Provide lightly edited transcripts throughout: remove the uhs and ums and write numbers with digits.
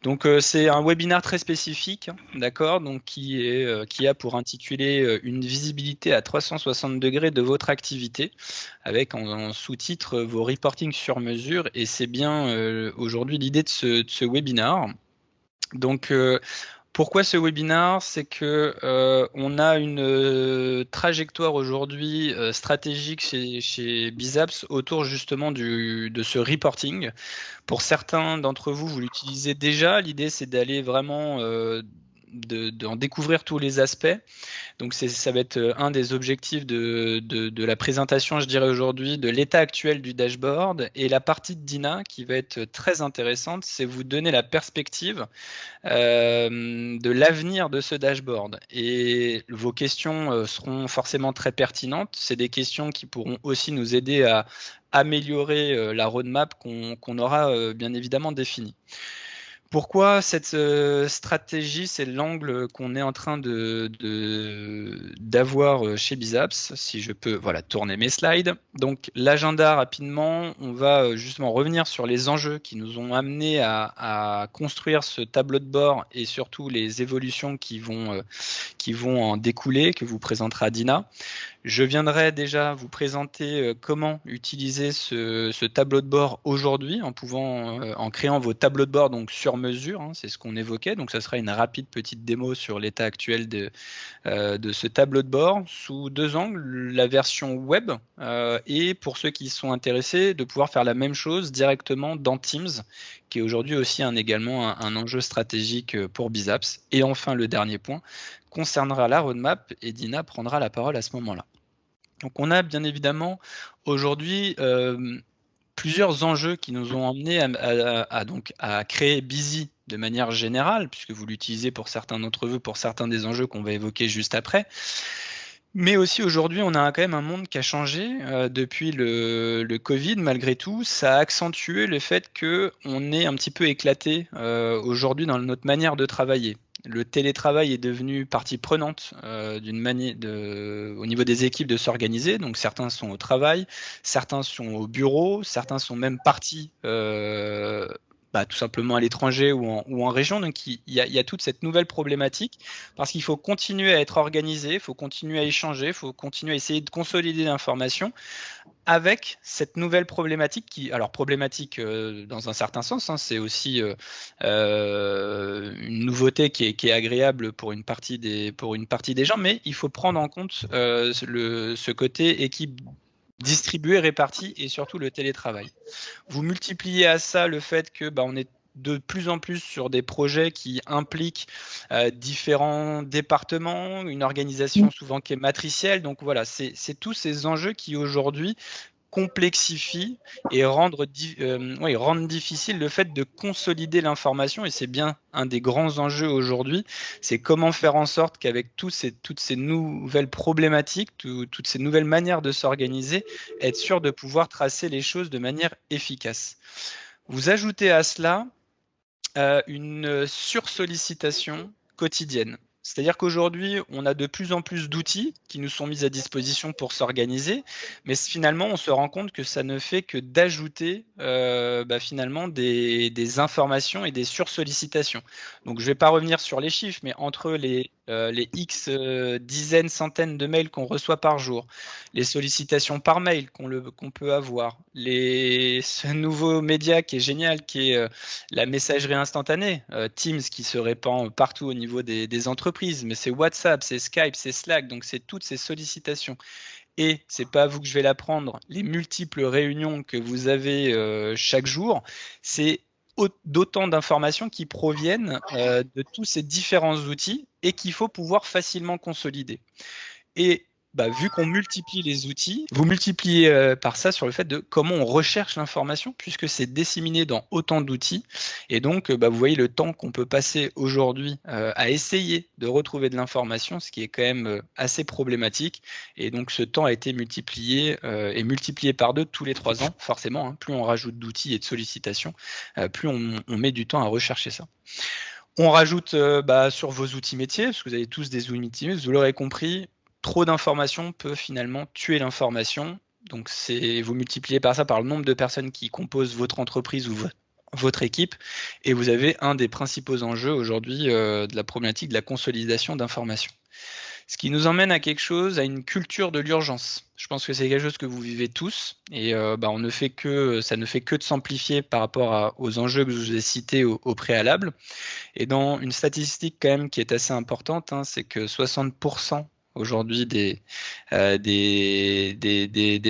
Donc c'est un webinaire très spécifique, d'accord, donc qui a pour intitulé une visibilité à 360 degrés de votre activité, avec en sous-titre vos reporting sur mesure, et c'est bien aujourd'hui l'idée de ce webinaire. Donc pourquoi ce webinaire? C'est que on a une trajectoire aujourd'hui stratégique chez Bizaps autour justement de ce reporting. Pour certains d'entre vous, vous l'utilisez déjà. L'idée, c'est d'aller vraiment d'en découvrir tous les aspects. Donc ça va être un des objectifs de la présentation, je dirais aujourd'hui, de l'état actuel du dashboard. Et la partie de Dina qui va être très intéressante, c'est vous donner la perspective de l'avenir de ce dashboard. Et vos questions seront forcément très pertinentes. C'est des questions qui pourront aussi nous aider à améliorer la roadmap qu'on aura bien évidemment définie. Pourquoi cette stratégie, c'est l'angle qu'on est en train d'avoir chez Bizaps, si je peux tourner mes slides. Donc l'agenda rapidement, on va justement revenir sur les enjeux qui nous ont amenés à construire ce tableau de bord et surtout les évolutions qui vont en découler, que vous présentera Dina. Je viendrai déjà vous présenter comment utiliser ce tableau de bord aujourd'hui en créant vos tableaux de bord donc sur mesure, hein, c'est ce qu'on évoquait. Donc ça sera une rapide petite démo sur l'état actuel de ce tableau de bord sous deux angles, la version web et pour ceux qui sont intéressés de pouvoir faire la même chose directement dans Teams, qui est aujourd'hui aussi également un enjeu stratégique pour Bizaps. Et enfin le dernier point concernera la roadmap et Dina prendra la parole à ce moment-là. Donc on a bien évidemment aujourd'hui plusieurs enjeux qui nous ont emmenés à créer Busy de manière générale, puisque vous l'utilisez pour certains d'entre vous, pour certains des enjeux qu'on va évoquer juste après. Mais aussi aujourd'hui, on a quand même un monde qui a changé depuis le Covid. Malgré tout, ça a accentué le fait qu'on est un petit peu éclaté aujourd'hui dans notre manière de travailler. Le télétravail est devenu partie prenante au niveau des équipes de s'organiser. Donc certains sont au travail, certains sont au bureau, certains sont même partis tout simplement à l'étranger ou en région. Donc il y a toute cette nouvelle problématique parce qu'il faut continuer à être organisé, il faut continuer à échanger, il faut continuer à essayer de consolider l'information avec cette nouvelle problématique problématique dans un certain sens, hein, c'est aussi une nouveauté qui est agréable pour une partie des gens, mais il faut prendre en compte ce côté équipe distribuée, répartie et surtout le télétravail. Vous multipliez à ça le fait que on est de plus en plus sur des projets qui impliquent différents départements, une organisation souvent qui est matricielle. Donc voilà, c'est tous ces enjeux qui aujourd'hui complexifient et rendent difficile le fait de consolider l'information, et c'est bien un des grands enjeux aujourd'hui, c'est comment faire en sorte qu'avec toutes ces nouvelles problématiques, toutes ces nouvelles manières de s'organiser, être sûr de pouvoir tracer les choses de manière efficace. Vous ajoutez à cela une sursollicitation quotidienne. C'est-à-dire qu'aujourd'hui, on a de plus en plus d'outils qui nous sont mis à disposition pour s'organiser, mais finalement, on se rend compte que ça ne fait que d'ajouter finalement des informations et des sursollicitations. Donc, je ne vais pas revenir sur les chiffres, mais entre les X dizaines, centaines de mails qu'on reçoit par jour, les sollicitations par mail qu'on peut avoir, ce nouveau média qui est génial, qui est la messagerie instantanée, Teams qui se répand partout au niveau des entreprises, mais c'est WhatsApp, c'est Skype, c'est Slack, donc c'est toutes ces sollicitations. Et c'est pas à vous que je vais l'apprendre, les multiples réunions que vous avez chaque jour, c'est d'autant d'informations qui proviennent de tous ces différents outils et qu'il faut pouvoir facilement consolider. Et vu qu'on multiplie les outils, vous multipliez par ça sur le fait de comment on recherche l'information, puisque c'est disséminé dans autant d'outils. Et donc, vous voyez le temps qu'on peut passer aujourd'hui à essayer de retrouver de l'information, ce qui est quand même assez problématique. Et donc, ce temps a été multiplié et multiplié par 2 tous les 3 ans, forcément. Hein, plus on rajoute d'outils et de sollicitations, plus on met du temps à rechercher ça. On rajoute sur vos outils métiers, parce que vous avez tous des outils métiers, vous l'aurez compris, trop d'informations peut finalement tuer l'information. Donc vous multipliez par ça par le nombre de personnes qui composent votre entreprise ou votre équipe, et vous avez un des principaux enjeux aujourd'hui de la problématique de la consolidation d'informations. Ce qui nous emmène à quelque chose, à une culture de l'urgence. Je pense que c'est quelque chose que vous vivez tous, et ça ne fait que de s'amplifier par rapport aux enjeux que je vous ai cités au préalable. Et dans une statistique quand même qui est assez importante, hein, c'est que 60% aujourd'hui des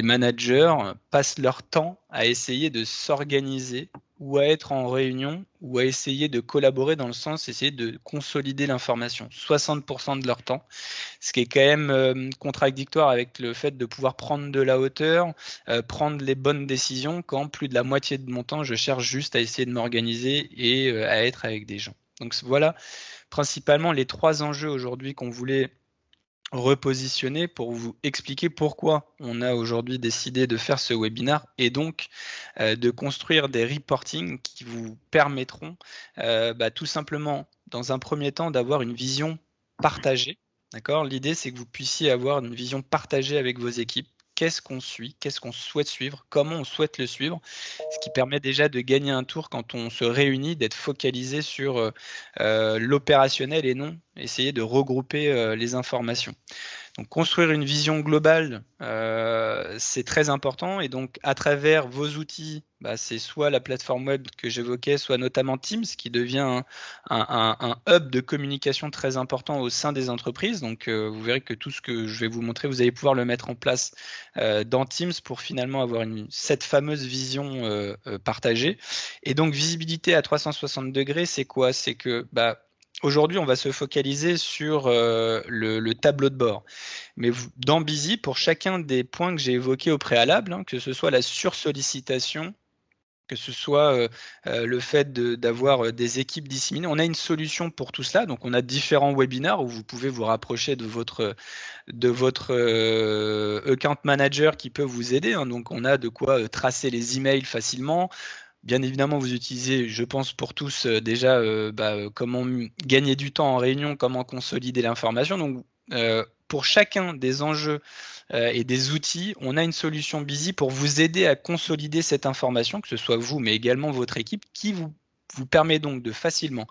managers passent leur temps à essayer de s'organiser ou à être en réunion ou à essayer de collaborer dans le sens essayer de consolider l'information. 60% de leur temps, ce qui est quand même contradictoire avec le fait de pouvoir prendre de la hauteur, prendre les bonnes décisions, quand plus de la moitié de mon temps, je cherche juste à essayer de m'organiser et à être avec des gens. Donc voilà principalement les 3 enjeux aujourd'hui qu'on voulait repositionner pour vous expliquer pourquoi on a aujourd'hui décidé de faire ce webinaire et donc de construire des reporting qui vous permettront tout simplement dans un premier temps d'avoir une vision partagée. D'accord ? L'idée c'est que vous puissiez avoir une vision partagée avec vos équipes. Qu'est-ce qu'on suit, qu'est-ce qu'on souhaite suivre, comment on souhaite le suivre, ce qui permet déjà de gagner un tour quand on se réunit, d'être focalisé sur l'opérationnel et non essayer de regrouper les informations. Donc construire une vision globale, c'est très important, et donc à travers vos outils, c'est soit la plateforme web que j'évoquais, soit notamment Teams qui devient un hub de communication très important au sein des entreprises. Donc vous verrez que tout ce que je vais vous montrer, vous allez pouvoir le mettre en place dans Teams pour finalement avoir cette fameuse vision partagée. Et donc visibilité à 360 degrés, c'est quoi? C'est que aujourd'hui, on va se focaliser sur le tableau de bord. Mais dans Busy, pour chacun des points que j'ai évoqués au préalable, hein, que ce soit la sursollicitation, que ce soit le fait d'avoir des équipes disséminées, on a une solution pour tout cela. Donc, on a différents webinaires où vous pouvez vous rapprocher de votre account manager qui peut vous aider. Hein. Donc, on a de quoi tracer les emails facilement. Bien évidemment, vous utilisez, je pense pour tous déjà, comment gagner du temps en réunion, comment consolider l'information. Donc, pour chacun des enjeux et des outils, on a une solution Busy pour vous aider à consolider cette information, que ce soit vous, mais également votre équipe, qui vous permet donc de facilement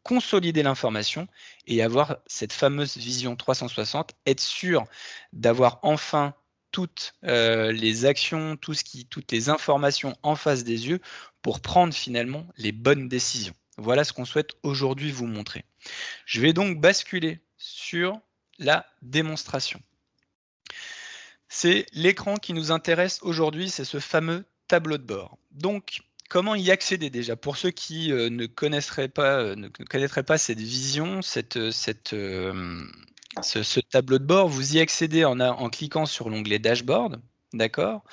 consolider l'information et avoir cette fameuse vision 360, être sûr d'avoir enfin toutes les actions, toutes les informations en face des yeux pour prendre finalement les bonnes décisions. Voilà ce qu'on souhaite aujourd'hui vous montrer. Je vais donc basculer sur la démonstration. C'est l'écran qui nous intéresse aujourd'hui, c'est ce fameux tableau de bord. Donc, comment y accéder déjà? Pour ceux qui ne connaîtraient pas cette vision, ce tableau de bord, vous y accédez en cliquant sur l'onglet Dashboard, d'accord?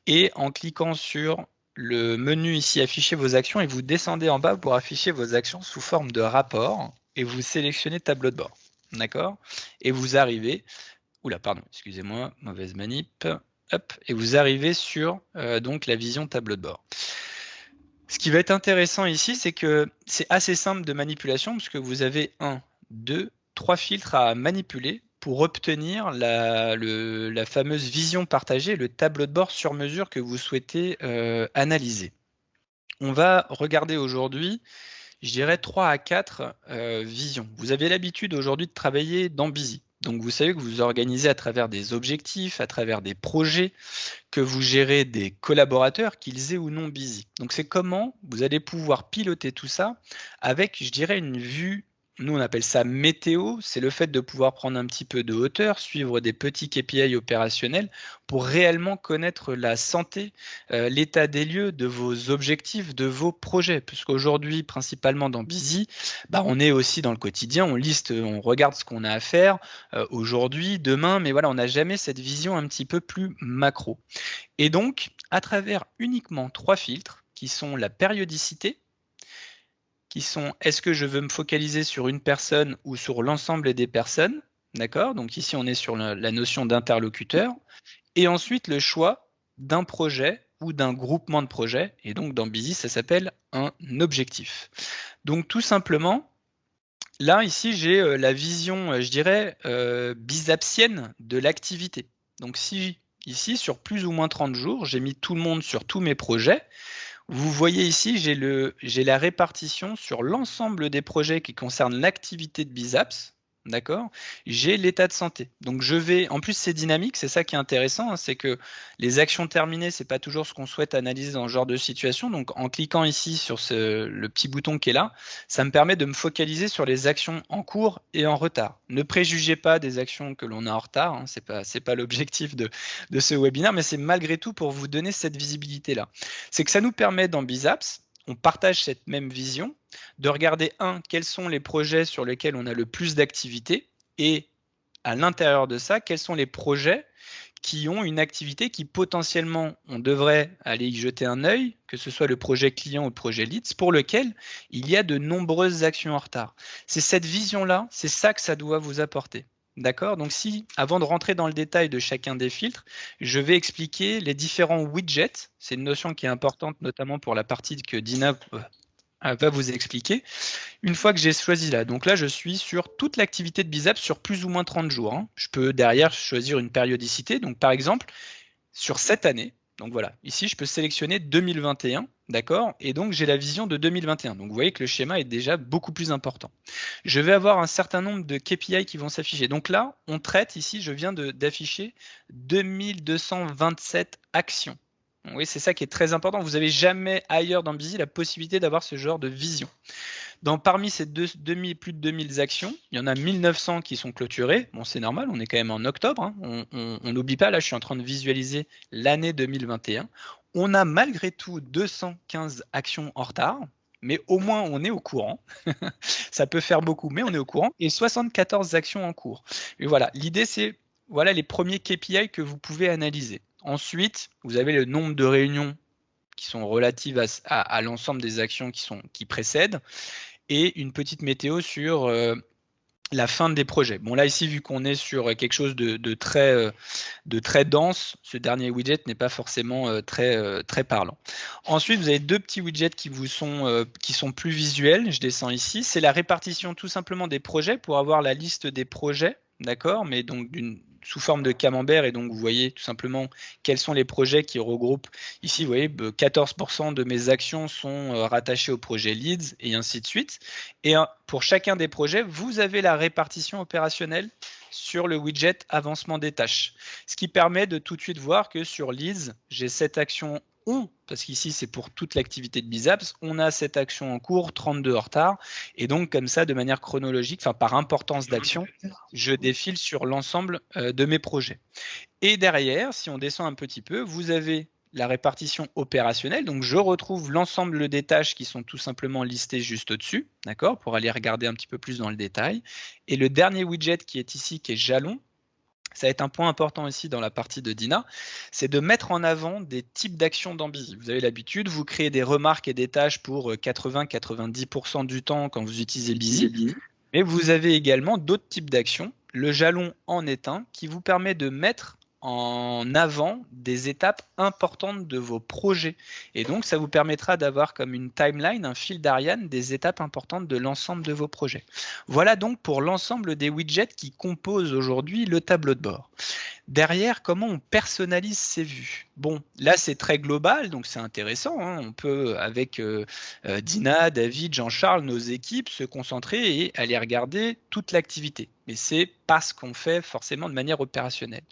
Et en cliquant sur le menu ici, afficher vos actions, et vous descendez en bas pour afficher vos actions sous forme de rapport, et vous sélectionnez tableau de bord, d'accord? Et vous arrivez, excusez-moi, mauvaise manip, hop, et vous arrivez sur donc la vision tableau de bord. Ce qui va être intéressant ici, c'est que c'est assez simple de manipulation, puisque vous avez 1, 2, 3 filtres à manipuler pour obtenir la fameuse vision partagée, le tableau de bord sur mesure que vous souhaitez analyser. On va regarder aujourd'hui, je dirais 3 à 4 visions. Vous avez l'habitude aujourd'hui de travailler dans Busy. Donc vous savez que vous organisez à travers des objectifs, à travers des projets, que vous gérez des collaborateurs, qu'ils aient ou non Busy. Donc c'est comment vous allez pouvoir piloter tout ça avec, je dirais, une vue, nous on appelle ça météo, c'est le fait de pouvoir prendre un petit peu de hauteur, suivre des petits KPI opérationnels pour réellement connaître la santé, l'état des lieux de vos objectifs, de vos projets. Puisqu'aujourd'hui, principalement dans Busy, on est aussi dans le quotidien, on liste, on regarde ce qu'on a à faire aujourd'hui, demain, mais voilà, on n'a jamais cette vision un petit peu plus macro. Et donc, à travers uniquement 3 filtres, qui sont la périodicité, qui sont est-ce que je veux me focaliser sur une personne ou sur l'ensemble des personnes, d'accord? Donc ici, on est sur la notion d'interlocuteur. Et ensuite, le choix d'un projet ou d'un groupement de projets. Et donc, dans Busy, ça s'appelle un objectif. Donc, tout simplement, là, ici, j'ai la vision, je dirais, bisapsienne de l'activité. Donc, si ici, sur plus ou moins 30 jours, j'ai mis tout le monde sur tous mes projets, Vous voyez ici, j'ai la répartition sur l'ensemble des projets qui concernent l'activité de Bizaps. D'accord. J'ai l'état de santé. Donc je vais, en plus c'est dynamique, c'est ça qui est intéressant, hein, c'est que les actions terminées, c'est pas toujours ce qu'on souhaite analyser dans ce genre de situation. Donc en cliquant ici sur le petit bouton qui est là, ça me permet de me focaliser sur les actions en cours et en retard. Ne préjugez pas des actions que l'on a en retard, hein, c'est pas l'objectif de ce webinaire, mais c'est malgré tout pour vous donner cette visibilité-là. C'est que ça nous permet dans Bizaps, on partage cette même vision, de regarder, quels sont les projets sur lesquels on a le plus d'activité, et à l'intérieur de ça, quels sont les projets qui ont une activité qui potentiellement, on devrait aller y jeter un œil, que ce soit le projet client ou le projet leads, pour lequel il y a de nombreuses actions en retard. C'est cette vision-là, c'est ça que ça doit vous apporter. D'accord? Donc si, avant de rentrer dans le détail de chacun des filtres, je vais expliquer les différents widgets. C'est une notion qui est importante, notamment pour la partie que Dina va vous expliquer. Une fois que j'ai choisi là, donc là je suis sur toute l'activité de Bizaps sur plus ou moins 30 jours. Hein. Je peux derrière choisir une périodicité. Donc par exemple, sur cette année, donc voilà, ici je peux sélectionner 2021, d'accord? Et donc j'ai la vision de 2021. Donc vous voyez que le schéma est déjà beaucoup plus important. Je vais avoir un certain nombre de KPI qui vont s'afficher. Donc là, on traite ici, je viens d'afficher 2227 actions. Oui, c'est ça qui est très important. Vous n'avez jamais ailleurs dans Busy la possibilité d'avoir ce genre de vision. Parmi ces plus de 2000 actions, il y en a 1900 qui sont clôturées. Bon, c'est normal, on est quand même en octobre. Hein. On n'oublie pas, là, je suis en train de visualiser l'année 2021. On a malgré tout 215 actions en retard, mais au moins on est au courant. Ça peut faire beaucoup, mais on est au courant. Et 74 actions en cours. Et voilà, l'idée, c'est voilà les premiers KPI que vous pouvez analyser. Ensuite, vous avez le nombre de réunions qui sont relatives à l'ensemble des actions qui précèdent, et une petite météo sur la fin des projets. Bon, là, ici, vu qu'on est sur quelque chose de très dense, ce dernier widget n'est pas forcément très parlant. Ensuite, vous avez deux petits widgets qui sont plus visuels. Je descends ici. C'est la répartition tout simplement des projets pour avoir la liste des projets, d'accord, mais donc sous forme de camembert, et donc vous voyez tout simplement quels sont les projets qui regroupent. Ici, vous voyez, 14% de mes actions sont rattachées au projet Leads, et ainsi de suite. Et pour chacun des projets, vous avez la répartition opérationnelle sur le widget avancement des tâches. Ce qui permet de tout de suite voir que sur Leads, j'ai cette action parce qu'ici c'est pour toute l'activité de Bizaps, on a cette action en cours, 32 en retard, et donc comme ça, de manière chronologique, enfin par importance d'action, je défile sur l'ensemble de mes projets. Et derrière, si on descend un petit peu, vous avez la répartition opérationnelle, donc je retrouve l'ensemble des tâches qui sont tout simplement listées juste au-dessus, d'accord, pour aller regarder un petit peu plus dans le détail. Et le dernier widget qui est ici, qui est jalon, ça va être un point important aussi dans la partie de Dina, c'est de mettre en avant des types d'actions dans Busy. Vous avez l'habitude, vous créez des remarques et des tâches pour 80-90% du temps quand vous utilisez Busy, mais vous avez également d'autres types d'actions. Le jalon en est un qui vous permet de mettre en avant des étapes importantes de vos projets. Et donc, ça vous permettra d'avoir comme une timeline, un fil d'Ariane des étapes importantes de l'ensemble de vos projets. Voilà donc pour l'ensemble des widgets qui composent aujourd'hui le tableau de bord. Derrière, comment on personnalise ces vues? Bon, là c'est très global, donc c'est intéressant. Hein. On peut, avec Dina, David, Jean-Charles, nos équipes, se concentrer et aller regarder toute l'activité. Mais c'est pas ce qu'on fait forcément de manière opérationnelle.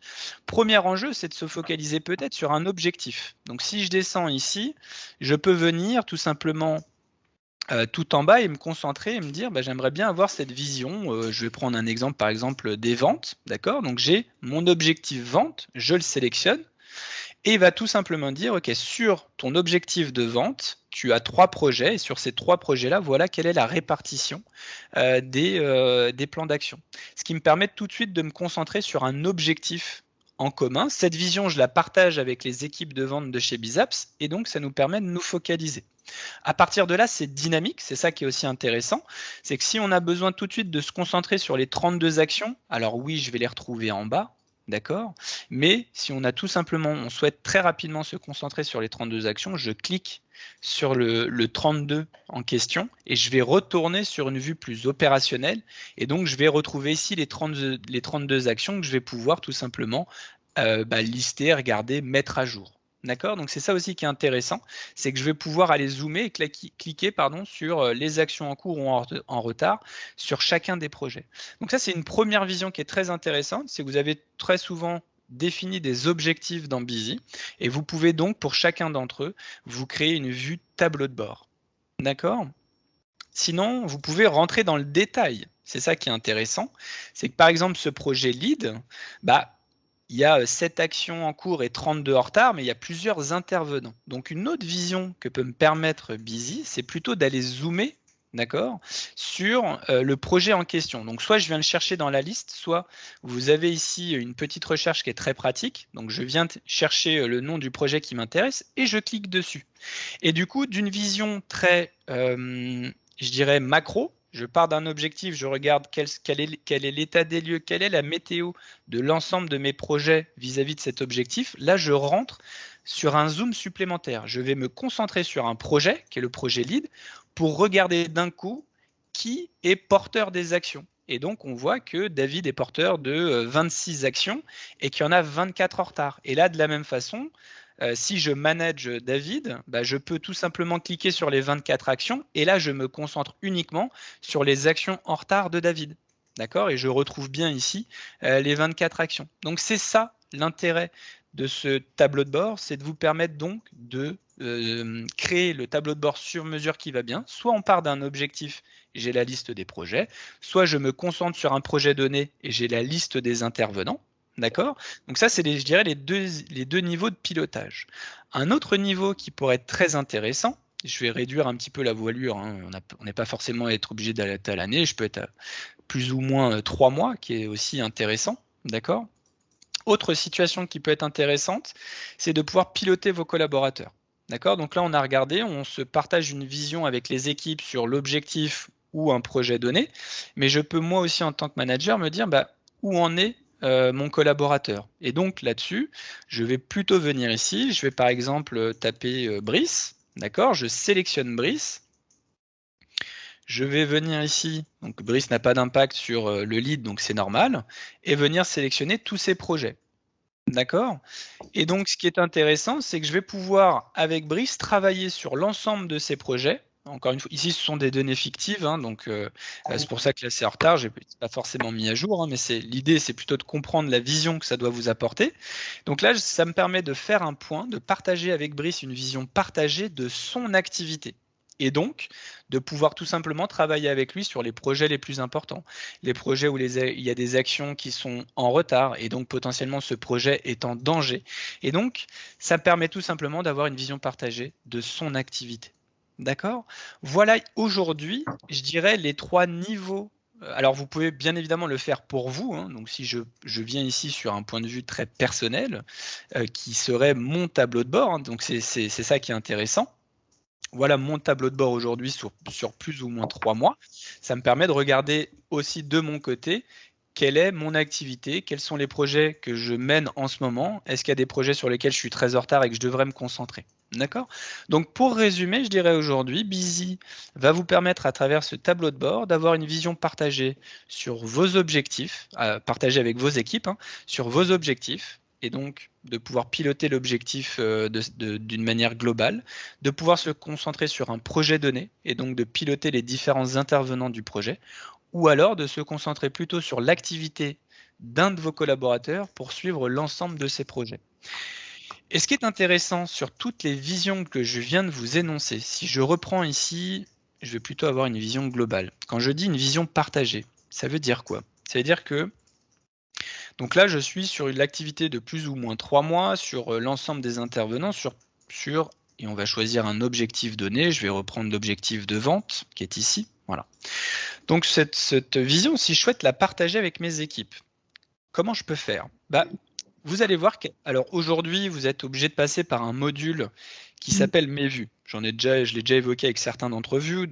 Premier enjeu, c'est de se focaliser peut-être sur un objectif. Donc si je descends ici, je peux venir tout simplement tout en bas et me concentrer et me dire j'aimerais bien avoir cette vision. Je vais prendre un exemple, par exemple des ventes, d'accord? Donc j'ai mon objectif vente, je le sélectionne et il va tout simplement dire ok, sur ton objectif de vente, tu as 3 projets et sur ces 3 projets-là, voilà quelle est la répartition des plans d'action. Ce qui me permet tout de suite de me concentrer sur un objectif en commun. Cette vision, je la partage avec les équipes de vente de chez Bizaps et donc ça nous permet de nous focaliser. À partir de là, c'est dynamique, c'est ça qui est aussi intéressant, c'est que si on a besoin tout de suite de se concentrer sur les 32 actions, alors oui, je vais les retrouver en bas, d'accord, mais si on on souhaite très rapidement se concentrer sur les 32 actions, je clique sur le 32 en question et je vais retourner sur une vue plus opérationnelle et donc je vais retrouver ici les 32 actions que je vais pouvoir tout simplement lister, regarder, mettre à jour. D'accord? Donc c'est ça aussi qui est intéressant, c'est que je vais pouvoir aller zoomer et cliquer sur les actions en cours ou en retard sur chacun des projets. Donc ça, c'est une première vision qui est très intéressante, c'est que vous avez très souvent défini des objectifs dans Busy et vous pouvez donc, pour chacun d'entre eux, vous créer une vue tableau de bord. D'accord? Sinon, vous pouvez rentrer dans le détail. C'est ça qui est intéressant. C'est que par exemple, ce projet lead, il y a 7 actions en cours et 32 en retard, mais il y a plusieurs intervenants. Donc une autre vision que peut me permettre Busy, c'est plutôt d'aller zoomer, d'accord, sur le projet en question. Donc soit je viens le chercher dans la liste, soit vous avez ici une petite recherche qui est très pratique. Donc je viens chercher le nom du projet qui m'intéresse et je clique dessus. Et du coup, d'une vision très, je dirais, macro, je pars d'un objectif, je regarde quel est l'état des lieux, quelle est la météo de l'ensemble de mes projets vis-à-vis de cet objectif. Là, je rentre sur un zoom supplémentaire. Je vais me concentrer sur un projet, qui est le projet lead, pour regarder d'un coup qui est porteur des actions. Et donc, on voit que David est porteur de 26 actions et qu'il y en a 24 en retard. Et là, de la même façon, si je manage David, je peux tout simplement cliquer sur les 24 actions et là, je me concentre uniquement sur les actions en retard de David. D'accord? Et je retrouve bien ici les 24 actions. Donc, c'est ça l'intérêt de ce tableau de bord, c'est de vous permettre donc de créer le tableau de bord sur mesure qui va bien. Soit on part d'un objectif, j'ai la liste des projets, soit je me concentre sur un projet donné et j'ai la liste des intervenants. D'accord? Donc ça, c'est, je dirais, les deux niveaux de pilotage. Un autre niveau qui pourrait être très intéressant, je vais réduire un petit peu la voilure, hein, on n'est pas forcément à être obligé d'aller à l'année, je peux être à plus ou moins 3 mois, qui est aussi intéressant. D'accord? Autre situation qui peut être intéressante, c'est de pouvoir piloter vos collaborateurs. D'accord? Donc là, on a regardé, on se partage une vision avec les équipes sur l'objectif ou un projet donné, mais je peux moi aussi en tant que manager me dire où en est mon collaborateur. Et donc là-dessus, je vais plutôt venir ici, je vais par exemple taper Brice, d'accord? Je sélectionne Brice. Je vais venir ici, donc Brice n'a pas d'impact sur le lead, donc c'est normal, et venir sélectionner tous ces projets. D'accord? Et donc, ce qui est intéressant, c'est que je vais pouvoir, avec Brice, travailler sur l'ensemble de ces projets. Encore une fois, ici, ce sont des données fictives, hein, donc c'est pour ça que là, c'est en retard. Je n'ai pas forcément mis à jour, hein, mais l'idée, c'est plutôt de comprendre la vision que ça doit vous apporter. Donc là, ça me permet de faire un point, de partager avec Brice une vision partagée de son activité. Et donc, de pouvoir tout simplement travailler avec lui sur les projets les plus importants, les projets où il y a des actions qui sont en retard et donc potentiellement ce projet est en danger. Et donc, ça permet tout simplement d'avoir une vision partagée de son activité. D'accord? Voilà aujourd'hui, je dirais, les 3 niveaux. Alors, vous pouvez bien évidemment le faire pour vous. Hein. Donc, si je viens ici sur un point de vue très personnel, qui serait mon tableau de bord, hein, donc c'est ça qui est intéressant. Voilà mon tableau de bord aujourd'hui sur plus ou moins 3 mois. Ça me permet de regarder aussi de mon côté quelle est mon activité, quels sont les projets que je mène en ce moment, est-ce qu'il y a des projets sur lesquels je suis très en retard et que je devrais me concentrer. D'accord? Donc pour résumer, je dirais aujourd'hui, Busy va vous permettre à travers ce tableau de bord d'avoir une vision partagée sur vos objectifs, partagée avec vos équipes, hein, sur vos objectifs, et donc de pouvoir piloter l'objectif d'une manière globale, de pouvoir se concentrer sur un projet donné et donc de piloter les différents intervenants du projet, ou alors de se concentrer plutôt sur l'activité d'un de vos collaborateurs pour suivre l'ensemble de ces projets. Et ce qui est intéressant sur toutes les visions que je viens de vous énoncer, si je reprends ici, je vais plutôt avoir une vision globale. Quand je dis une vision partagée, ça veut dire quoi? Ça veut dire que donc là, je suis sur l'activité de plus ou moins 3 mois, sur l'ensemble des intervenants, et on va choisir un objectif donné. Je vais reprendre l'objectif de vente qui est ici. Voilà. Donc cette vision, si je souhaite la partager avec mes équipes, comment je peux faire? Vous allez voir que, alors aujourd'hui, vous êtes obligé de passer par un module qui s'appelle Mes vues. Je l'ai déjà évoqué avec certains d'entre vous,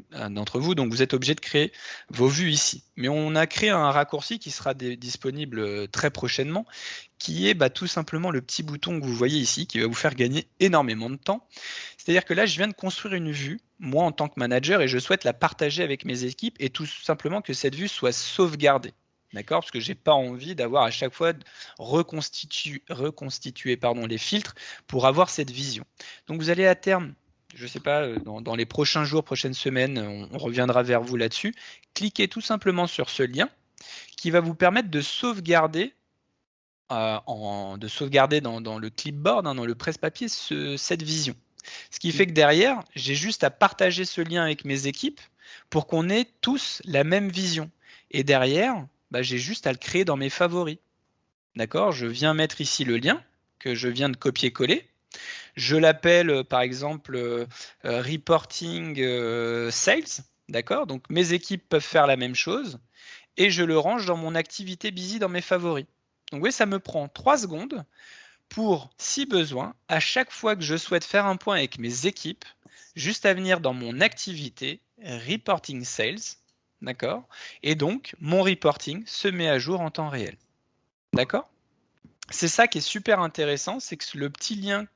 donc vous êtes obligé de créer vos vues ici. Mais on a créé un raccourci qui sera disponible très prochainement, qui est tout simplement le petit bouton que vous voyez ici, qui va vous faire gagner énormément de temps. C'est-à-dire que là, je viens de construire une vue, moi en tant que manager, et je souhaite la partager avec mes équipes, et tout simplement que cette vue soit sauvegardée. D'accord, parce que j'ai pas envie d'avoir à chaque fois reconstituer les filtres pour avoir cette vision. Donc vous allez à terme, je sais pas, dans les prochains jours, prochaines semaines, on reviendra vers vous là-dessus. Cliquez tout simplement sur ce lien qui va vous permettre de sauvegarder dans le clipboard, dans le presse-papier, cette vision. Ce qui fait que derrière, j'ai juste à partager ce lien avec mes équipes pour qu'on ait tous la même vision. Et derrière, j'ai juste à le créer dans mes favoris. D'accord? Je viens mettre ici le lien que je viens de copier-coller. Je l'appelle par exemple reporting sales. D'accord? Donc mes équipes peuvent faire la même chose et je le range dans mon activité busy dans mes favoris. Donc vous voyez, ça me prend 3 secondes pour, si besoin, à chaque fois que je souhaite faire un point avec mes équipes, juste à venir dans mon activité reporting sales, d'accord? Et donc, mon reporting se met à jour en temps réel. D'accord? C'est ça qui est super intéressant, c'est que le petit lien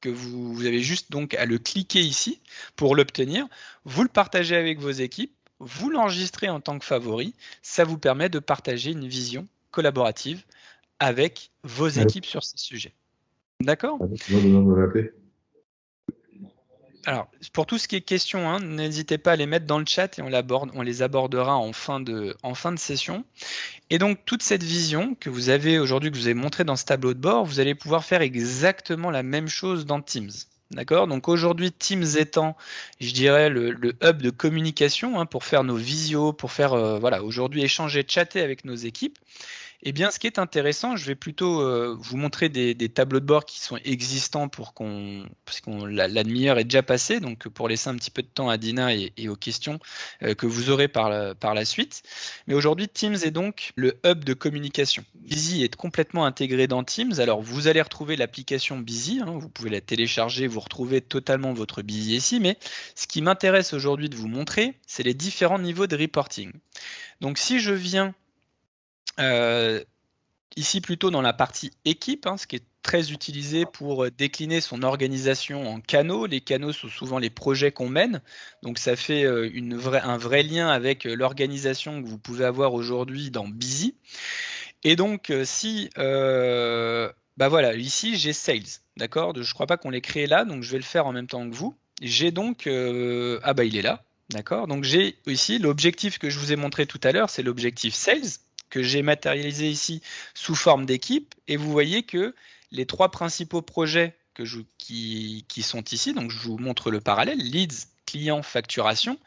que vous avez juste donc à le cliquer ici pour l'obtenir, vous le partagez avec vos équipes, vous l'enregistrez en tant que favori, ça vous permet de partager une vision collaborative avec vos équipes sur ces sujets. D'accord? Alors, pour tout ce qui est questions, n'hésitez pas à les mettre dans le chat et on les abordera en fin de session. Et donc, toute cette vision que vous avez aujourd'hui, que je vous ai montré dans ce tableau de bord, vous allez pouvoir faire exactement la même chose dans Teams. D'accord? Donc aujourd'hui, Teams étant, je dirais, le hub de communication pour faire nos visios, pour faire aujourd'hui échanger, chatter avec nos équipes. Eh bien, ce qui est intéressant, je vais plutôt vous montrer des tableaux de bord qui sont existants parce que la demi-heure est déjà passée, donc pour laisser un petit peu de temps à Dina et aux questions que vous aurez par la suite. Mais aujourd'hui, Teams est donc le hub de communication. Busy est complètement intégré dans Teams. Alors, vous allez retrouver l'application Busy, vous pouvez la télécharger, vous retrouvez totalement votre Busy ici, mais ce qui m'intéresse aujourd'hui de vous montrer, c'est les différents niveaux de reporting. Donc, si je viens ici plutôt dans la partie équipe, ce qui est très utilisé pour décliner son organisation en canaux. Les canaux sont souvent les projets qu'on mène, donc ça fait un vrai lien avec l'organisation que vous pouvez avoir aujourd'hui dans Busy. Et donc si ici j'ai Sales, d'accord, je ne crois pas qu'on l'ait créé là, donc je vais le faire en même temps que vous. J'ai donc il est là, d'accord, donc j'ai ici l'objectif que je vous ai montré tout à l'heure, c'est l'objectif Sales que j'ai matérialisé ici sous forme d'équipe, et vous voyez que les 3 principaux projets qui sont ici, donc je vous montre le parallèle, leads, clients, facturation,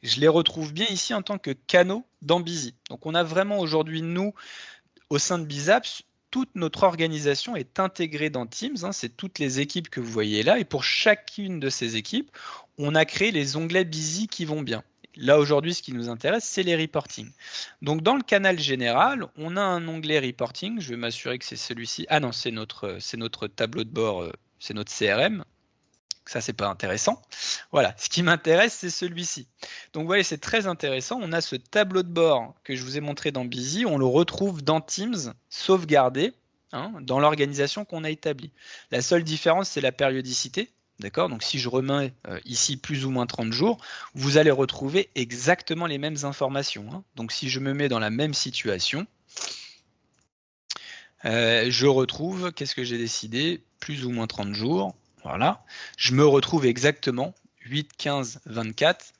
je les retrouve bien ici en tant que canaux dans Busy. Donc on a vraiment aujourd'hui, nous, au sein de Bizaps, toute notre organisation est intégrée dans Teams, c'est toutes les équipes que vous voyez là, et pour chacune de ces équipes, on a créé les onglets Busy qui vont bien. Là, aujourd'hui, ce qui nous intéresse, c'est les reporting. Donc, dans le canal général, on a un onglet reporting. Je vais m'assurer que c'est celui-ci. Ah non, c'est notre tableau de bord, c'est notre CRM. Ça, c'est pas intéressant. Voilà, ce qui m'intéresse, c'est celui-ci. Donc, vous voyez, c'est très intéressant. On a ce tableau de bord que je vous ai montré dans Busy. On le retrouve dans Teams, sauvegardé, dans l'organisation qu'on a établie. La seule différence, c'est la périodicité. D'accord? Donc si je remets ici plus ou moins 30 jours, vous allez retrouver exactement les mêmes informations. Donc si je me mets dans la même situation, je retrouve, qu'est-ce que j'ai décidé? Plus ou moins 30 jours. Voilà. Je me retrouve exactement 8, 15, 24,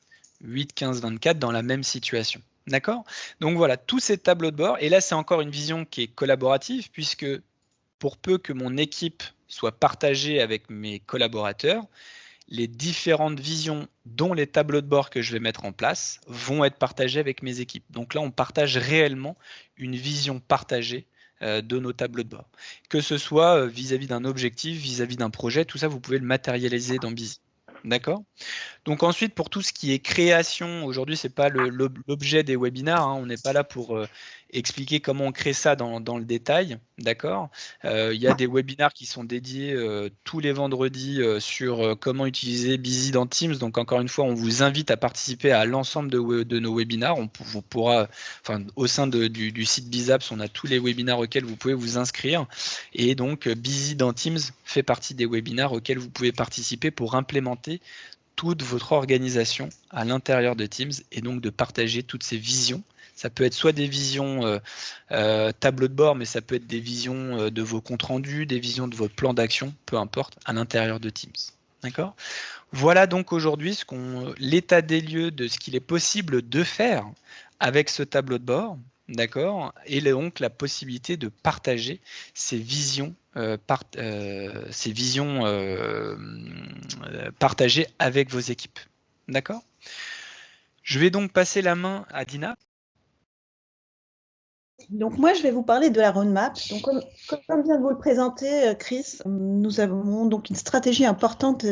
8, 15, 24 dans la même situation. D'accord? Donc voilà, tous ces tableaux de bord. Et là, c'est encore une vision qui est collaborative, puisque pour peu que mon équipe soit partagée avec mes collaborateurs, les différentes visions, dont les tableaux de bord que je vais mettre en place, vont être partagés avec mes équipes. Donc là, on partage réellement une vision partagée de nos tableaux de bord. Que ce soit vis-à-vis d'un objectif, vis-à-vis d'un projet, tout ça, vous pouvez le matérialiser dans Busy. D'accord? Donc ensuite, pour tout ce qui est création, aujourd'hui, ce n'est pas l'objet des webinaires. On n'est pas là pour expliquer comment on crée ça dans le détail. D'accord? Il y a des webinaires qui sont dédiés tous les vendredis sur comment utiliser Busy dans Teams. Donc encore une fois, on vous invite à participer à l'ensemble de nos webinaires. Vous pourra, au sein du site Bizaps, on a tous les webinaires auxquels vous pouvez vous inscrire. Et donc Busy dans Teams fait partie des webinaires auxquels vous pouvez participer pour implémenter toute votre organisation à l'intérieur de Teams et donc de partager toutes ces visions. Ça peut être soit des visions tableau de bord, mais ça peut être des visions de vos comptes rendus, des visions de vos plans d'action, peu importe, à l'intérieur de Teams. D'accord ? Voilà donc aujourd'hui l'état des lieux de ce qu'il est possible de faire avec ce tableau de bord, d'accord, et donc la possibilité de partager ces visions, partagées avec vos équipes, d'accord. Je vais donc passer la main à Dina. Donc moi, je vais vous parler de la roadmap. Donc comme vient de vous le présenter Chris, nous avons donc une stratégie importante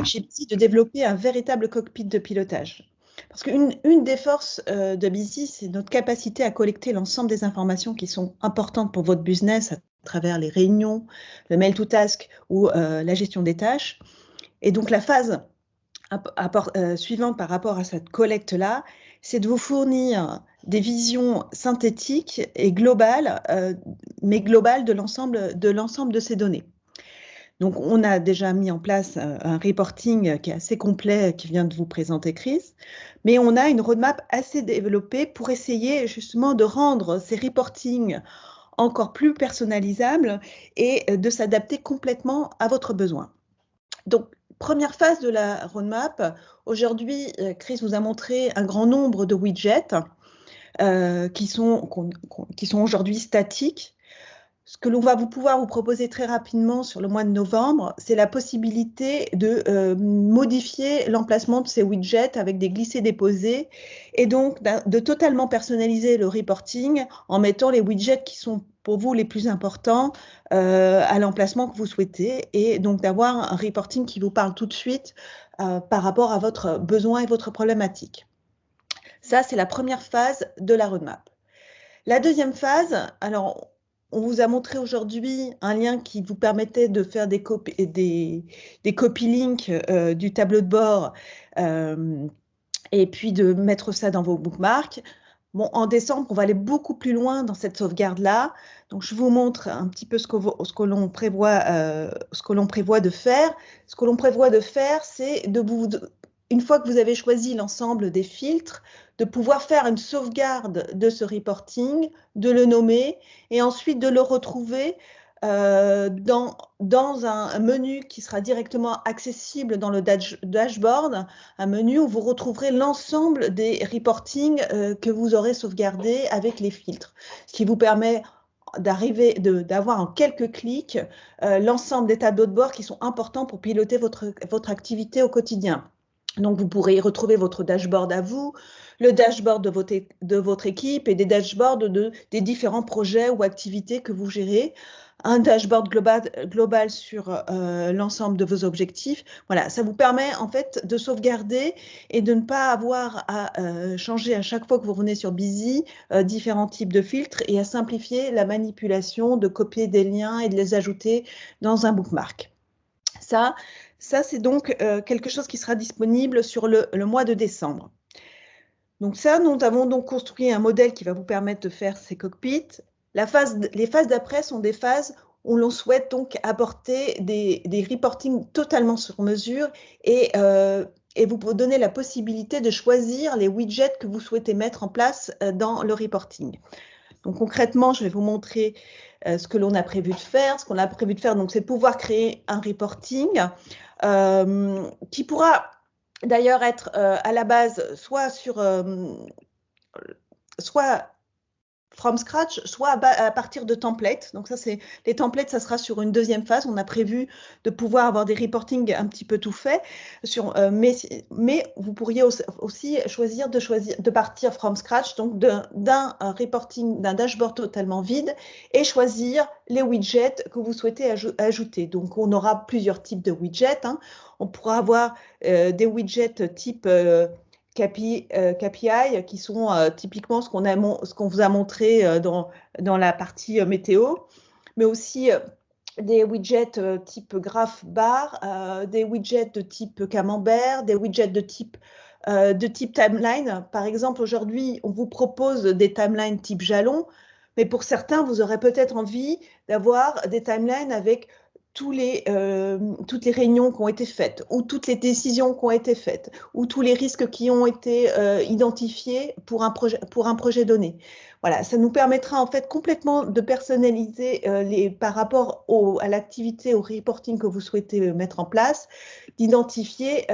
chez Busy de développer un véritable cockpit de pilotage. Parce qu'une des forces de Busy, c'est notre capacité à collecter l'ensemble des informations qui sont importantes pour votre business à travers les réunions, le mail to task ou la gestion des tâches. Et donc la phase suivante par rapport à cette collecte-là, c'est de vous fournir des visions synthétiques et globales, mais globales de l'ensemble de ces données. Donc, on a déjà mis en place un reporting qui est assez complet, qui vient de vous présenter Chris, mais on a une roadmap assez développée pour essayer justement de rendre ces reportings encore plus personnalisables et de s'adapter complètement à votre besoin. Donc, première phase de la roadmap, aujourd'hui, Chris vous a montré un grand nombre de widgets qui sont aujourd'hui statiques. Ce que l'on va pouvoir vous proposer très rapidement sur le mois de novembre, c'est la possibilité de modifier l'emplacement de ces widgets avec des glissés-déposés et donc de totalement personnaliser le reporting en mettant les widgets qui sont pour vous les plus importants à l'emplacement que vous souhaitez et donc d'avoir un reporting qui vous parle tout de suite par rapport à votre besoin et votre problématique. Ça, c'est la première phase de la roadmap. La deuxième phase, alors on vous a montré aujourd'hui un lien qui vous permettait de faire des copy links du tableau de bord et puis de mettre ça dans vos bookmarks. Bon, en décembre, on va aller beaucoup plus loin dans cette sauvegarde-là. Donc, je vous montre un petit peu ce que l'on prévoit de faire. Ce que l'on prévoit de faire, c'est une fois que vous avez choisi l'ensemble des filtres, de pouvoir faire une sauvegarde de ce reporting, de le nommer et ensuite de le retrouver dans un menu qui sera directement accessible dans le dashboard, un menu où vous retrouverez l'ensemble des reportings que vous aurez sauvegardés avec les filtres, ce qui vous permet d'avoir en quelques clics l'ensemble des tableaux de bord qui sont importants pour piloter votre activité au quotidien. Donc, vous pourrez y retrouver votre dashboard à vous, le dashboard de votre équipe et des dashboards des différents projets ou activités que vous gérez, un dashboard global sur l'ensemble de vos objectifs. Voilà, ça vous permet en fait de sauvegarder et de ne pas avoir à changer à chaque fois que vous revenez sur Busy différents types de filtres et à simplifier la manipulation de copier des liens et de les ajouter dans un bookmark. Ça c'est donc quelque chose qui sera disponible sur le mois de décembre. Donc ça, nous avons donc construit un modèle qui va vous permettre de faire ces cockpits. Les phases d'après sont des phases où l'on souhaite donc apporter des reportings totalement sur mesure et vous donner la possibilité de choisir les widgets que vous souhaitez mettre en place dans le reporting. Donc concrètement, je vais vous montrer ce que l'on a prévu de faire. Ce qu'on a prévu de faire, donc, c'est de pouvoir créer un reporting qui pourra d'ailleurs être à la base soit from scratch, soit à partir de templates. Donc ça, les templates, ça sera sur une deuxième phase. On a prévu de pouvoir avoir des reportings un petit peu tout faits, mais vous pourriez aussi choisir de partir from scratch, donc d'un reporting, d'un dashboard totalement vide, et choisir les widgets que vous souhaitez ajouter. Donc on aura plusieurs types de widgets. On pourra avoir des widgets type KPI qui sont typiquement ce qu'on vous a montré dans la partie météo, mais aussi des widgets type graph bar, des widgets de type camembert, des widgets de type timeline. Par exemple, aujourd'hui, on vous propose des timelines type jalon, mais pour certains, vous aurez peut-être envie d'avoir des timelines avec toutes les réunions qui ont été faites, ou toutes les décisions qui ont été faites, ou tous les risques qui ont été identifiés pour un projet donné. Voilà, ça nous permettra en fait complètement de personnaliser par rapport à l'activité, au reporting que vous souhaitez mettre en place, d'identifier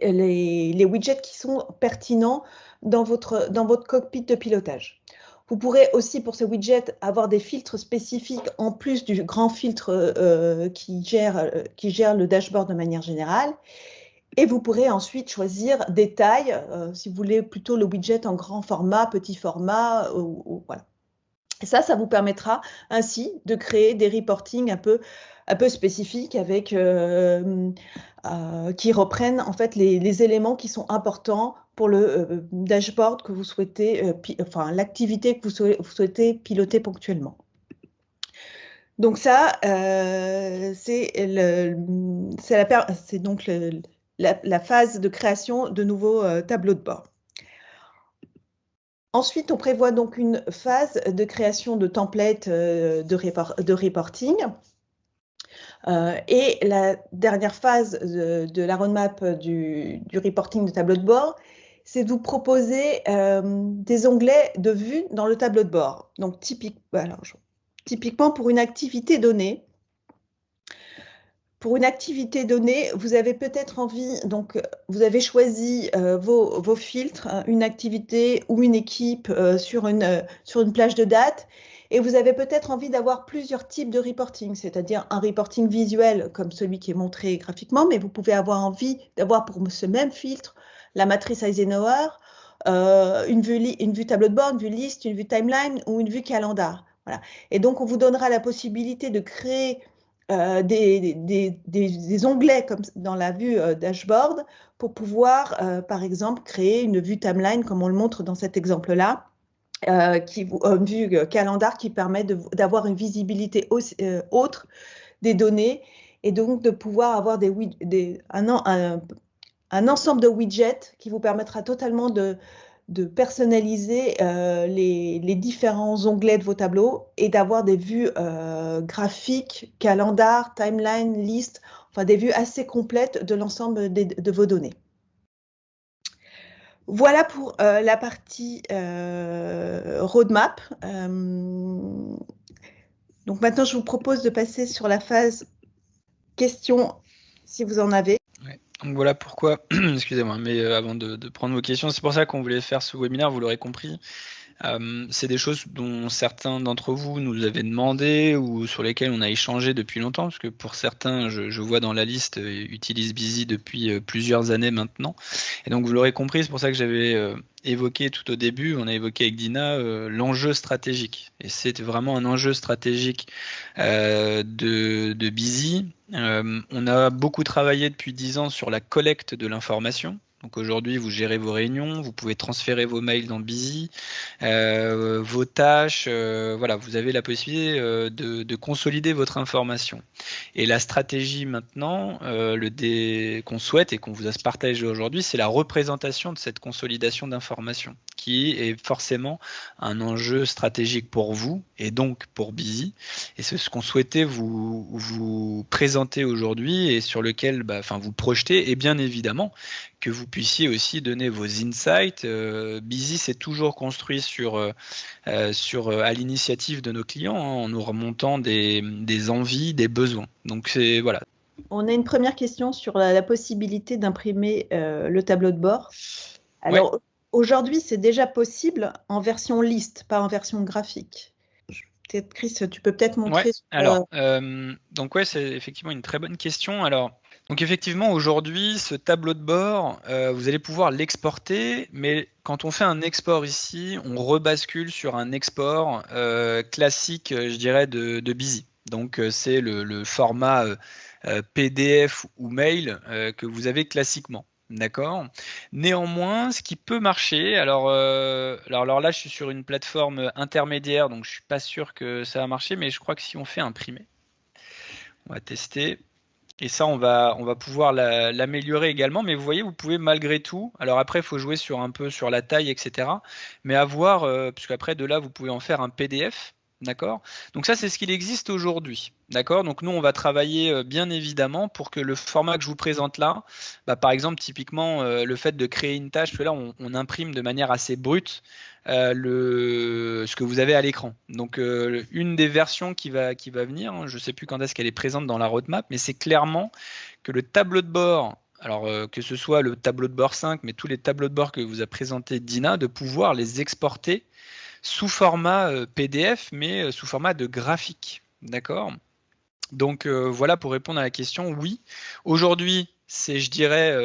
les widgets qui sont pertinents dans votre cockpit de pilotage. Vous pourrez aussi, pour ces widgets, avoir des filtres spécifiques en plus du grand filtre qui gère le dashboard de manière générale. Et vous pourrez ensuite choisir des tailles, si vous voulez plutôt le widget en grand format, petit format, voilà. Et ça vous permettra ainsi de créer des reportings un peu spécifiques avec qui reprennent en fait les éléments qui sont importants pour le dashboard que vous souhaitez, enfin l'activité que vous souhaitez piloter ponctuellement. Donc ça, c'est donc la phase de création de nouveaux tableaux de bord. Ensuite, on prévoit donc une phase de création de templates de reporting. Et la dernière phase de la roadmap du reporting de tableau de bord, c'est de vous proposer des onglets de vue dans le tableau de bord. Donc, typiquement, pour une activité donnée, vous avez peut-être envie, donc vous avez choisi vos filtres, une activité ou une équipe sur une plage de date, et vous avez peut-être envie d'avoir plusieurs types de reporting, c'est-à-dire un reporting visuel comme celui qui est montré graphiquement, mais vous pouvez avoir envie d'avoir pour ce même filtre la matrice Eisenhower, une vue tableau de bord, une vue liste, une vue timeline ou une vue calendar. Voilà. Et donc, on vous donnera la possibilité de créer des onglets comme dans la vue dashboard pour pouvoir, par exemple, créer une vue timeline comme on le montre dans cet exemple-là, une vue calendar qui permet d'avoir une visibilité autre des données et donc de pouvoir avoir un ensemble de widgets qui vous permettra totalement de personnaliser les différents onglets de vos tableaux et d'avoir des vues graphiques, calendar, timeline, liste, enfin des vues assez complètes de l'ensemble de vos données. Voilà pour la partie roadmap. Donc maintenant, je vous propose de passer sur la phase questions, si vous en avez. Ouais. Donc voilà pourquoi, excusez-moi, mais avant de prendre vos questions, c'est pour ça qu'on voulait faire ce webinaire, vous l'aurez compris. C'est des choses dont certains d'entre vous nous avaient demandé ou sur lesquelles on a échangé depuis longtemps, parce que pour certains, je vois dans la liste, utilisent Busy depuis plusieurs années maintenant. Et donc vous l'aurez compris, c'est pour ça que j'avais évoqué tout au début, on a évoqué avec Dina l'enjeu stratégique. Et c'est vraiment un enjeu stratégique de Busy. On a beaucoup travaillé depuis 10 ans sur la collecte de l'information. Donc aujourd'hui, vous gérez vos réunions, vous pouvez transférer vos mails dans Busy, vos tâches, voilà, vous avez la possibilité de consolider votre information. Et la stratégie maintenant, qu'on souhaite et qu'on vous a partagé aujourd'hui, c'est la représentation de cette consolidation d'informations, qui est forcément un enjeu stratégique pour vous et donc pour Busy. Et c'est ce qu'on souhaitait vous présenter aujourd'hui et sur lequel vous projeter, et bien évidemment que vous puissiez aussi donner vos insights. Busy s'est toujours construit à l'initiative de nos clients, en nous remontant des envies, des besoins. Donc c'est voilà. On a une première question sur la possibilité d'imprimer le tableau de bord. Alors ouais. Aujourd'hui, c'est déjà possible en version liste, pas en version graphique. Peut-être Chris, tu peux peut-être montrer. Ouais. Alors, donc ouais, c'est effectivement une très bonne question. Alors. Donc effectivement, aujourd'hui, ce tableau de bord, vous allez pouvoir l'exporter, mais quand on fait un export ici, on rebascule sur un export classique, je dirais, de Busy. Donc c'est le format PDF ou mail que vous avez classiquement. D'accord. Néanmoins, ce qui peut marcher, alors là, je suis sur une plateforme intermédiaire, donc je suis pas sûr que ça va marcher, mais je crois que si on fait imprimer, on va tester. Et ça, on va pouvoir l'améliorer également. Mais vous voyez, vous pouvez malgré tout. Alors après, il faut jouer un peu sur la taille, etc. Mais avoir, puisqu'après de là, vous pouvez en faire un PDF. D'accord? Donc ça, c'est ce qu'il existe aujourd'hui. D'accord? Donc nous, on va travailler bien évidemment pour que le format que je vous présente là, par exemple, typiquement, le fait de créer une tâche, parce que là, on imprime de manière assez brute ce que vous avez à l'écran. Donc une des versions qui va venir, hein, je ne sais plus quand est-ce qu'elle est présente dans la roadmap, mais c'est clairement que le tableau de bord, alors que ce soit le tableau de bord 5, mais tous les tableaux de bord que vous a présenté Dina, de pouvoir les exporter sous format PDF, mais sous format de graphique. D'accord? Donc voilà pour répondre à la question. Oui, aujourd'hui, c'est, je dirais,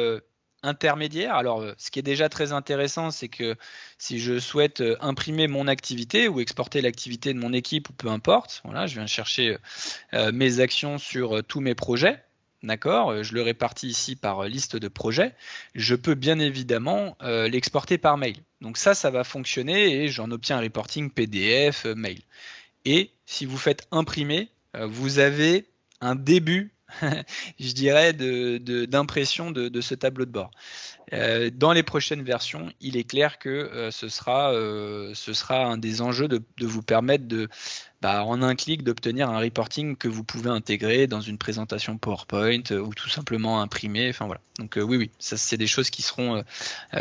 intermédiaire. Alors, ce qui est déjà très intéressant, c'est que si je souhaite imprimer mon activité ou exporter l'activité de mon équipe ou peu importe, voilà, je viens chercher mes actions sur tous mes projets. D'accord, je le répartis ici par liste de projets. Je peux bien évidemment l'exporter par mail. Donc ça va fonctionner et j'en obtiens un reporting PDF, mail. Et si vous faites imprimer, vous avez un début, je dirais, d'impression de ce tableau de bord. Dans les prochaines versions, il est clair que ce sera un des enjeux de vous permettre en un clic d'obtenir un reporting que vous pouvez intégrer dans une présentation PowerPoint ou tout simplement imprimer. Enfin voilà. Donc oui, ça c'est des choses qui seront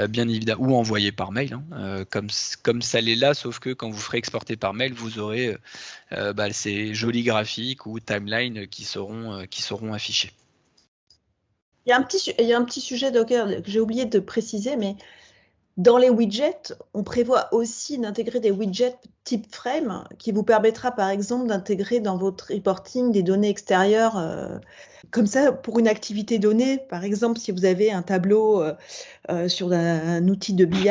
bien évidemment ou envoyées par mail, hein, comme ça l'est là, sauf que quand vous ferez exporter par mail, vous aurez ces jolis graphiques ou timelines qui seront affichés. Il y a un petit sujet, Docker, que j'ai oublié de préciser, mais dans les widgets, on prévoit aussi d'intégrer des widgets type frame qui vous permettra par exemple d'intégrer dans votre reporting des données extérieures. Comme ça, pour une activité donnée, par exemple, si vous avez un tableau sur un outil de BI,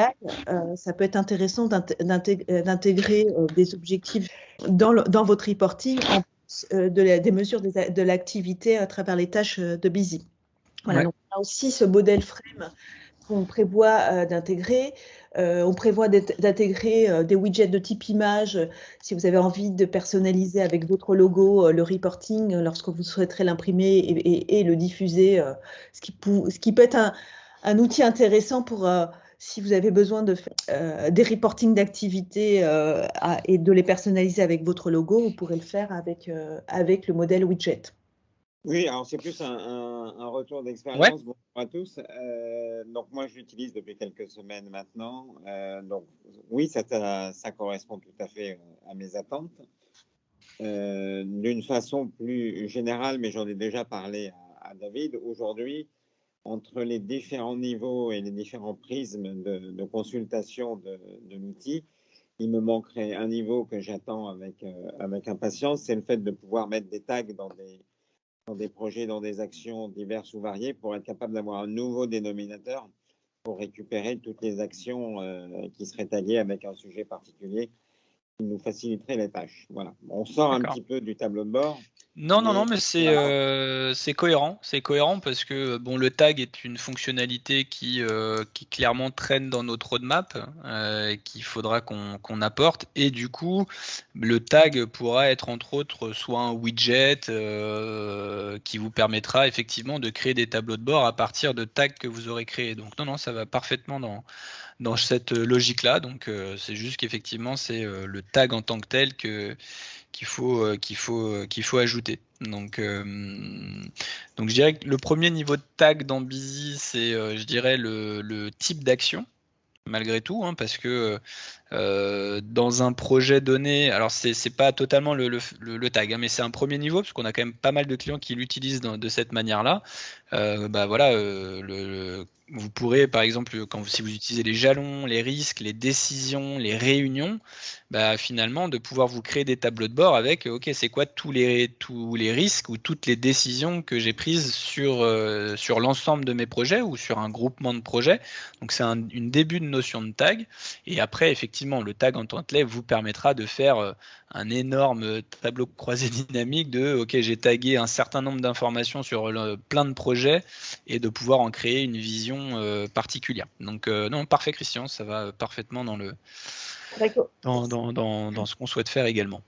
ça peut être intéressant d'intégrer des objectifs dans votre reporting en plus des mesures de l'activité à travers les tâches de Busy. Voilà, donc on a aussi ce modèle frame qu'on prévoit d'intégrer. On prévoit d'intégrer des widgets de type image si vous avez envie de personnaliser avec votre logo le reporting lorsque vous souhaiterez l'imprimer et le diffuser, ce qui peut être un outil intéressant pour si vous avez besoin de faire des reportings d'activités et de les personnaliser avec votre logo, vous pourrez le faire avec le modèle widget. Oui, alors c'est plus un retour d'expérience. Bonjour à tous. Donc moi, je l'utilise depuis quelques semaines maintenant. Donc oui, ça correspond tout à fait à mes attentes. D'une façon plus générale, mais j'en ai déjà parlé à David, aujourd'hui, entre les différents niveaux et les différents prismes de consultation de l'outil, il me manquerait un niveau que j'attends avec impatience, c'est le fait de pouvoir mettre des tags dans des projets, dans des actions diverses ou variées, pour être capable d'avoir un nouveau dénominateur pour récupérer toutes les actions qui seraient taguées avec un sujet particulier qui nous faciliterait les tâches. Voilà. On sort un petit peu du tableau de bord. Non, mais c'est cohérent. C'est cohérent parce que bon, le tag est une fonctionnalité qui clairement traîne dans notre roadmap, qu'il faudra qu'on apporte. Et du coup, le tag pourra être entre autres soit un widget qui vous permettra effectivement de créer des tableaux de bord à partir de tags que vous aurez créés. Donc non, ça va parfaitement dans cette logique-là. Donc c'est juste qu'effectivement, c'est le tag en tant que tel qu'il faut ajouter. Donc je dirais que le premier niveau de tag dans Busy, c'est je dirais le type d'action, malgré tout, hein, parce que dans un projet donné, alors c'est pas totalement le tag, hein, mais c'est un premier niveau, parce qu'on a quand même pas mal de clients qui l'utilisent de cette manière-là. Vous pourrez, par exemple, si vous utilisez les jalons, les risques, les décisions, les réunions, finalement, de pouvoir vous créer des tableaux de bord avec, ok, c'est quoi tous les risques ou toutes les décisions que j'ai prises sur l'ensemble de mes projets ou sur un groupement de projets. Donc, c'est une début de notion de tag. Et après, effectivement, le tag en tant que tel vous permettra de faire un énorme tableau croisé dynamique de, ok, j'ai tagué un certain nombre d'informations sur plein de projets et de pouvoir en créer une vision particulière. Donc non, parfait Christian, ça va parfaitement dans ce qu'on souhaite faire également.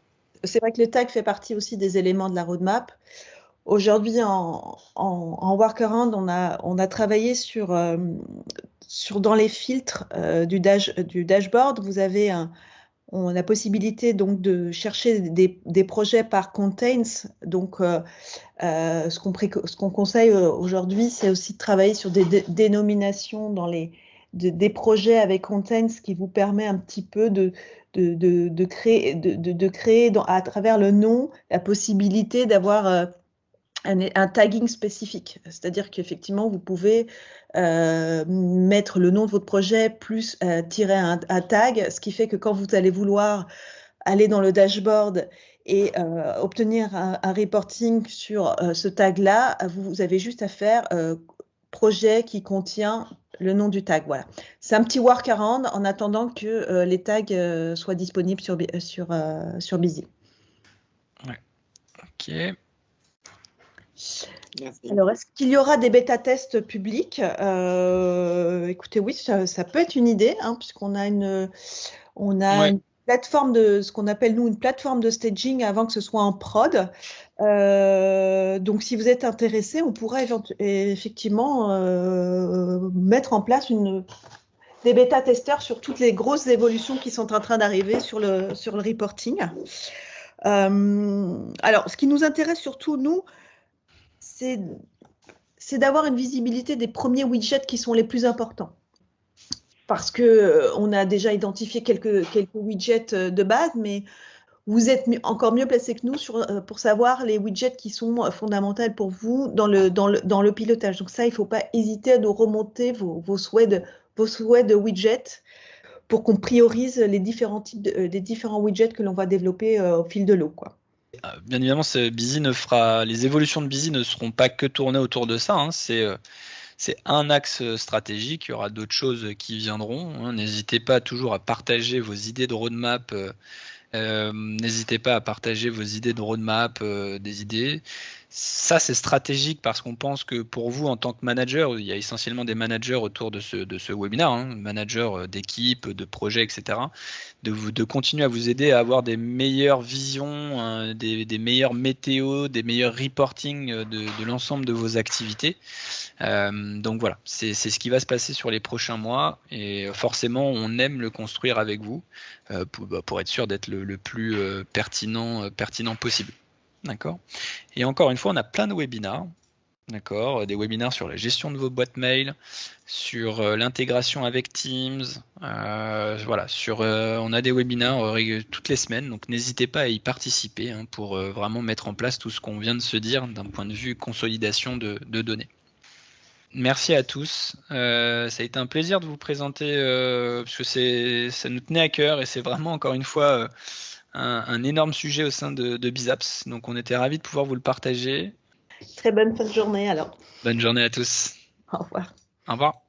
C'est vrai que le tag fait partie aussi des éléments de la roadmap. Aujourd'hui, en workaround, on a travaillé sur dans les filtres du dashboard. Vous avez on a la possibilité donc de chercher des projets par contains. Donc, ce qu'on conseille aujourd'hui, c'est aussi de travailler sur des dénominations dans des projets avec contains qui vous permet un petit peu de créer à travers le nom la possibilité d'avoir un tagging spécifique. C'est-à-dire qu'effectivement, vous pouvez mettre le nom de votre projet plus tirer un tag, ce qui fait que quand vous allez vouloir aller dans le dashboard et obtenir un reporting sur ce tag-là, vous avez juste à faire projet qui contient le nom du tag. Voilà. C'est un petit workaround en attendant que les tags soient disponibles sur Busy. Ouais. Ok. Merci. Alors, est-ce qu'il y aura des bêta-tests publics? Écoutez, oui, ça peut être une idée, hein, puisqu'on a une plateforme ce qu'on appelle nous une plateforme de staging avant que ce soit en prod. Donc, si vous êtes intéressé, on pourrait effectivement mettre en place des bêta-testeurs sur toutes les grosses évolutions qui sont en train d'arriver sur le reporting. Alors, ce qui nous intéresse surtout, nous, c'est d'avoir une visibilité des premiers widgets qui sont les plus importants. Parce qu'on a déjà identifié quelques widgets de base, mais vous êtes encore mieux placé que nous pour savoir les widgets qui sont fondamentaux pour vous dans le pilotage. Donc ça, il ne faut pas hésiter à nous remonter vos souhaits de widgets pour qu'on priorise les différents types des différents widgets que l'on va développer au fil de l'eau, quoi. Bien évidemment, les évolutions de Busy ne seront pas que tournées autour de ça. Hein. C'est un axe stratégique. Il y aura d'autres choses qui viendront. Hein. N'hésitez pas toujours à partager vos idées de roadmap. N'hésitez pas à partager vos idées de roadmap, des idées. Ça, c'est stratégique parce qu'on pense que pour vous, en tant que manager, il y a essentiellement des managers autour de ce webinaire, hein, managers d'équipe, de projets, etc., de continuer à vous aider à avoir des meilleures visions, des meilleures météos, des meilleurs reporting de l'ensemble de vos activités. Donc voilà, c'est ce qui va se passer sur les prochains mois et forcément, on aime le construire avec vous pour être sûr d'être le plus pertinent possible. D'accord. Et encore une fois, on a plein de webinars. D'accord, des webinaires sur la gestion de vos boîtes mail, sur l'intégration avec Teams, voilà, on a des webinaires toutes les semaines, donc n'hésitez pas à y participer hein, pour vraiment mettre en place tout ce qu'on vient de se dire d'un point de vue consolidation de données. Merci à tous. Ça a été un plaisir de vous présenter parce que ça nous tenait à cœur et c'est vraiment encore une fois un énorme sujet au sein de Bizaps. Donc on était ravis de pouvoir vous le partager. Très bonne fin de journée alors. Bonne journée à tous. Au revoir. Au revoir.